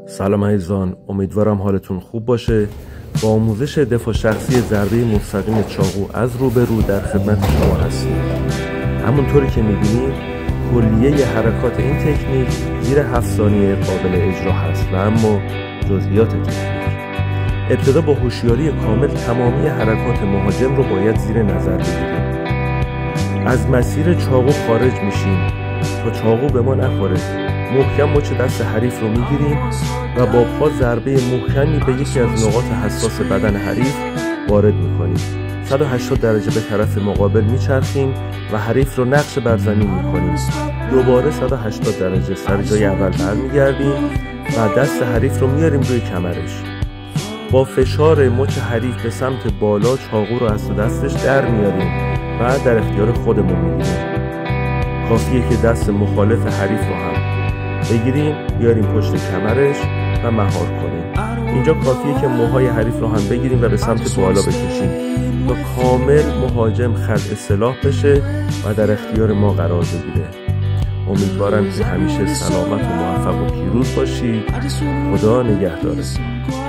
سلام عزیزان، امیدوارم حالتون خوب باشه. با آموزش دفاع شخصی ضربه مستقیم چاقو از روبرو در خدمت شما هستیم. همونطوری که میبینید کلیه حرکات این تکنیک زیر 7 ثانیه قابل اجرا هست و اما جزئیات تکنیک. ابتدا با هوشیاری کامل تمامی حرکات مهاجم رو باید زیر نظر بگیریم. از مسیر چاقو خارج میشیم تا چاقو به ما نخوره. محکم مچ دست حریف رو میگیریم و با پا ضربه محکمی به یکی از نقاط حساس بدن حریف وارد میکنیم. 180 درجه به طرف مقابل میچرخیم و حریف رو نقش بر زمین میکنیم. دوباره 180 درجه سر جای اول برمیگردیم و دست حریف رو میاریم روی کمرش. با فشار مچ حریف به سمت بالا چاقو رو از دستش در میاریم و در اختیار خودمون میگیریم. کافیه که دست مخالف حریف رو هم بگیریم، بیاریم پشت کمرش و مهار کنیم. اینجا کافیه که موهای حریف رو هم بگیریم و به سمت بالا بکشیم تا کامل مهاجم خلع سلاح بشه و در اختیار ما قرار بگیره. امیدوارم که همیشه سلامت و موفق و پیروز باشید. خدا نگهدارتون.